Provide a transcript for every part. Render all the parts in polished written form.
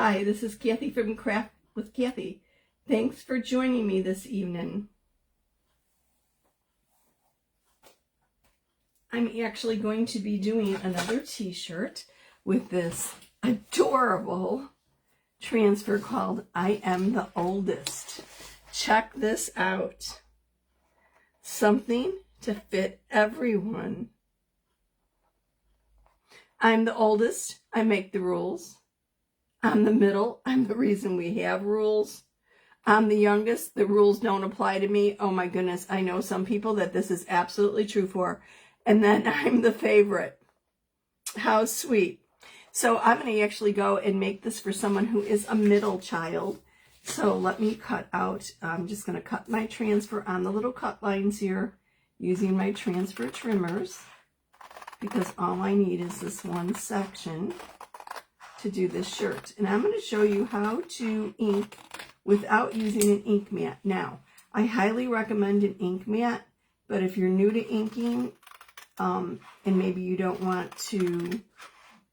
Hi, this is Kathie from Craft with Kathie. Thanks for joining me this evening. I'm actually going to be doing another t-shirt with this adorable transfer called I Am the Oldest. Check this out. Something to fit everyone. I'm the oldest. I make the rules. I'm the middle. I'm the reason we have rules. I'm the youngest. The rules don't apply to me. Oh my goodness. I know some people that this is absolutely true for. And then I'm the favorite. How sweet. So I'm going to actually go and make this for someone who is a middle child. So let me cut out. I'm just going to cut my transfer on the little cut lines here using my transfer trimmers, because all I need is this one section to do this shirt. And I'm going to show you how to ink without using an ink mat. Now, I highly recommend an ink mat, but if you're new to inking and maybe you don't want to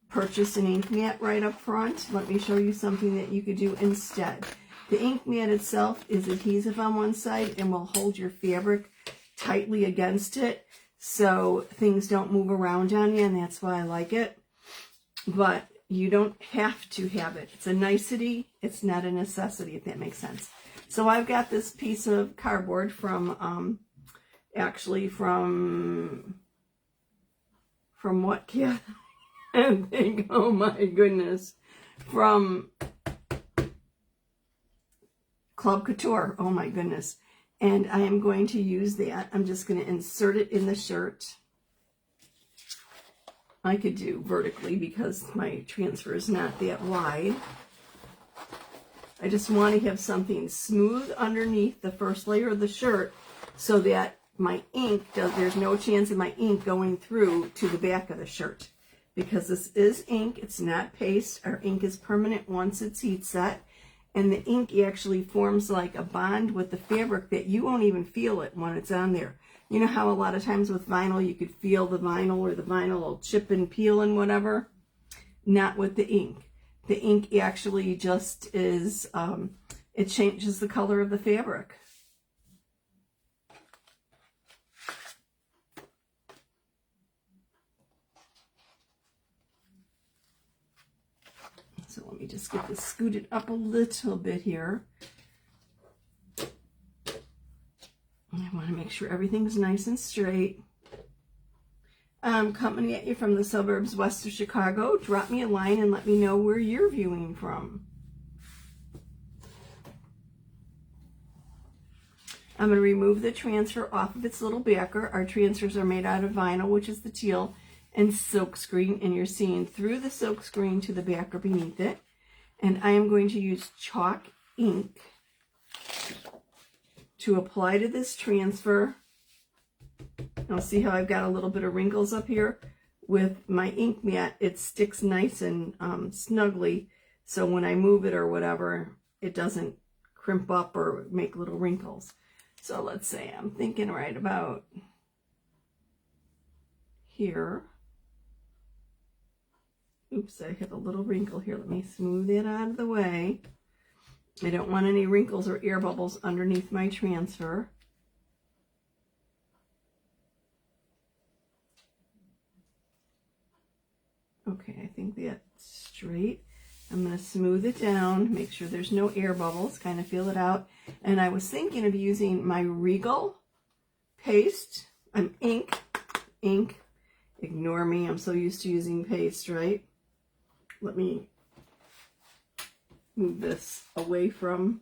purchase an ink mat right up front, let me show you something that you could do instead. The ink mat itself is adhesive on one side and will hold your fabric tightly against it so things don't move around on you, and that's why I like it. But you don't have to have it. It's a nicety. It's not a necessity, if that makes sense. So I've got this piece of cardboard from, actually from what, Kath? I think, oh my goodness, from Chalk Couture. Oh my goodness. And I am going to use that. I'm just going to insert it in the shirt. I could do vertically because my transfer is not that wide. I just want to have something smooth underneath the first layer of the shirt so that my ink, there's no chance of my ink going through to the back of the shirt. Because this is ink, it's not paste. Our ink is permanent once it's heat set. And the ink actually forms like a bond with the fabric that you won't even feel it when it's on there. You know how a lot of times with vinyl, you could feel the vinyl or the vinyl will chip and peel and whatever? Not with the ink. The ink actually just is, it changes the color of the fabric. So let me just get this scooted up a little bit here. I want to make sure everything's nice and straight. I'm coming at you from the suburbs west of Chicago. Drop me a line and let me know where you're viewing from. I'm going to remove the transfer off of its little backer. Our transfers are made out of vinyl, which is the teal, and silk screen, and you're seeing through the silk screen to the backer beneath it. And I am going to use chalk ink to apply to this transfer. Now see how I've got a little bit of wrinkles up here? With my ink mat, it sticks nice and snugly, so when I move it or whatever, it doesn't crimp up or make little wrinkles. So let's say I'm thinking right about here. Oops, I have a little wrinkle here. Let me smooth it out of the way. I don't want any wrinkles or air bubbles underneath my transfer. Okay, I think that's straight. I'm going to smooth it down, make sure there's no air bubbles, kind of feel it out. And I was thinking of using my Regal paste. Ink. Ignore me, I'm so used to using paste, right? Let me move this away from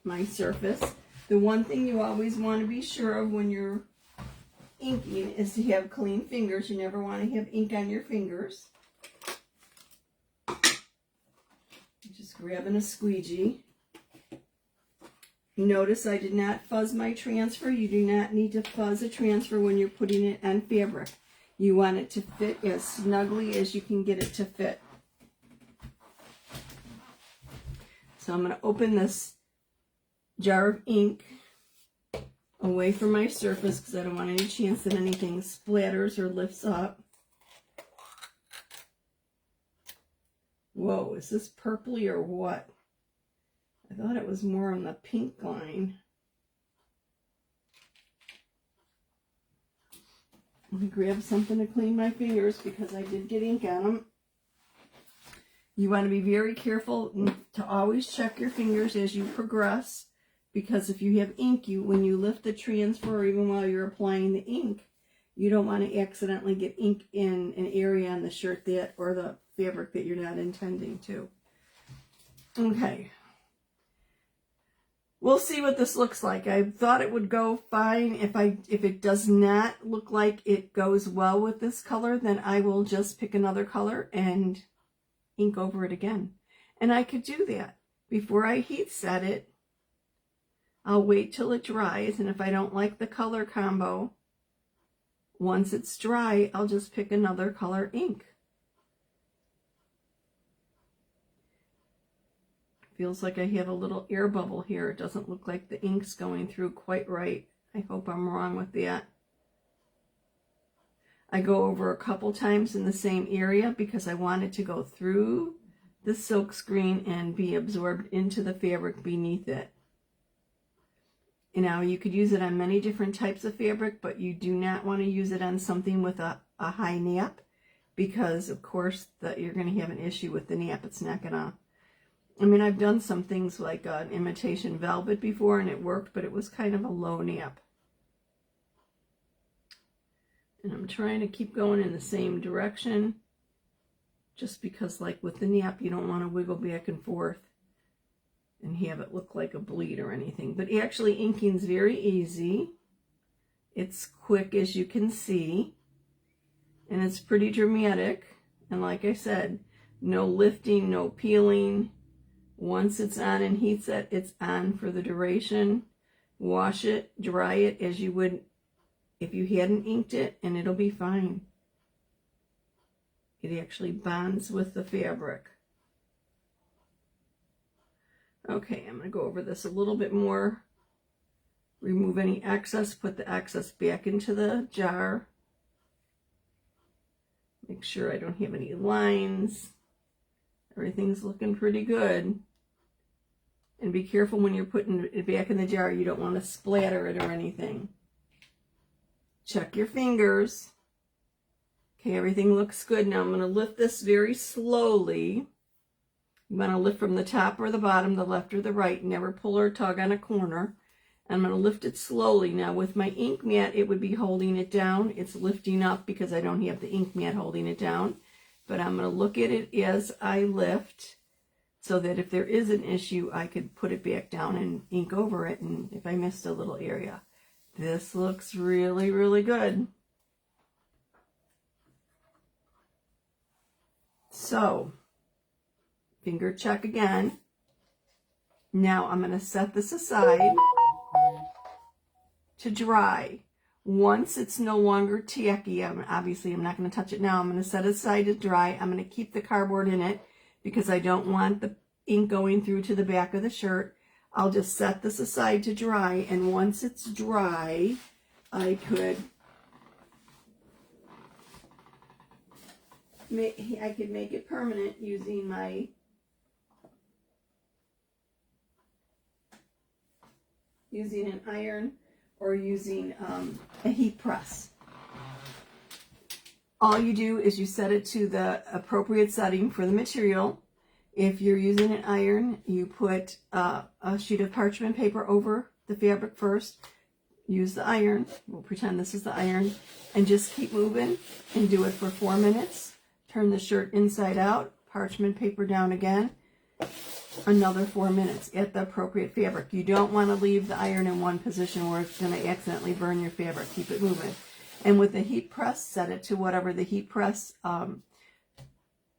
my surface. The one thing you always want to be sure of when you're inking is to have clean fingers. You never want to have ink on your fingers. Just grabbing a squeegee. Notice I did not fuzz my transfer. You do not need to fuzz a transfer when you're putting it on fabric. You want it to fit as snugly as you can get it to fit. So I'm going to open this jar of ink away from my surface because I don't want any chance that anything splatters or lifts up. Whoa, is this purpley or what? I thought it was more on the pink line. Let me grab something to clean my fingers because I did get ink on them. You want to be very careful to always check your fingers as you progress, because if you have ink, when you lift the transfer, or even while you're applying the ink, you don't want to accidentally get ink in an area on the shirt that, or the fabric that you're not intending to. Okay. We'll see what this looks like. I thought it would go fine. If it does not look like it goes well with this color, then I will just pick another color and ink over it again. And I could do that. Before I heat set it, I'll wait till it dries, and if I don't like the color combo, once it's dry, I'll just pick another color ink. Feels like I have a little air bubble here. It doesn't look like the ink's going through quite right. I hope I'm wrong with that. I go over a couple times in the same area because I want it to go through the silk screen and be absorbed into the fabric beneath it. You know, you could use it on many different types of fabric, but you do not want to use it on something with a high nap, because of course you're going to have an issue with the nap. It's not going to, I mean, I've done some things like an imitation velvet before and it worked, but it was kind of a low nap. And I'm trying to keep going in the same direction, just because like with the nap, you don't want to wiggle back and forth and have it look like a bleed or anything. But actually inking is very easy. It's quick, as you can see, and it's pretty dramatic. And like I said, no lifting, no peeling. Once it's on and heat set, it's on for the duration. Wash it, dry it as you would if you hadn't inked it, and it'll be fine. It actually bonds with the fabric. Okay, I'm going to go over this a little bit more. Remove any excess, put the excess back into the jar. Make sure I don't have any lines. Everything's looking pretty good. And be careful when you're putting it back in the jar. You don't want to splatter it or anything. Check your fingers. Okay, everything looks good. Now I'm going to lift this very slowly. You want to lift from the top or the bottom, the left or the right. Never pull or tug on a corner. I'm going to lift it slowly. Now with my ink mat, it would be holding it down. It's lifting up because I don't have the ink mat holding it down. But I'm going to look at it as I lift, so that if there is an issue, I could put it back down and ink over it, and if I missed a little area. This looks really, really good. So, finger check again. Now I'm going to set this aside to dry. Once it's no longer tacky, obviously I'm not going to touch it now. I'm going to set it aside to dry. I'm going to keep the cardboard in it because I don't want the ink going through to the back of the shirt. I'll just set this aside to dry, and once it's dry, I could make it permanent using an iron or using a heat press. All you do is you set it to the appropriate setting for the material. If you're using an iron, you put a sheet of parchment paper over the fabric first. Use the iron. We'll pretend this is the iron. And just keep moving and do it for 4 minutes. Turn the shirt inside out. Parchment paper down again. Another 4 minutes at the appropriate fabric. You don't want to leave the iron in one position where it's going to accidentally burn your fabric. Keep it moving. And with the heat press, set it to whatever the heat press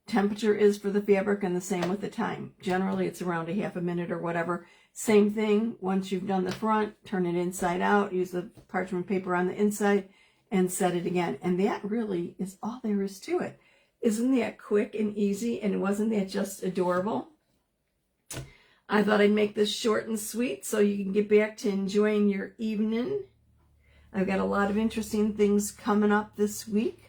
temperature is for the fabric, and the same with the time. Generally, it's around a half a minute or whatever. Same thing, once you've done the front, turn it inside out, use the parchment paper on the inside, and set it again. And that really is all there is to it. Isn't that quick and easy, and wasn't that just adorable? I thought I'd make this short and sweet so you can get back to enjoying your evening. I've got a lot of interesting things coming up this week.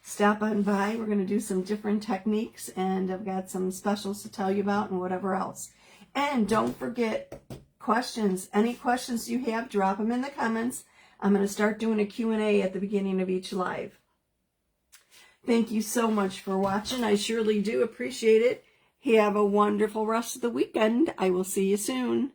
stop on by. We're going to do some different techniques, and I've got some specials to tell you about and whatever else. And don't forget questions. Any questions you have, drop them in the comments. I'm going to start doing a Q&A at the beginning of each live. Thank you so much for watching. I surely do appreciate it. Have a wonderful rest of the weekend. I will see you soon.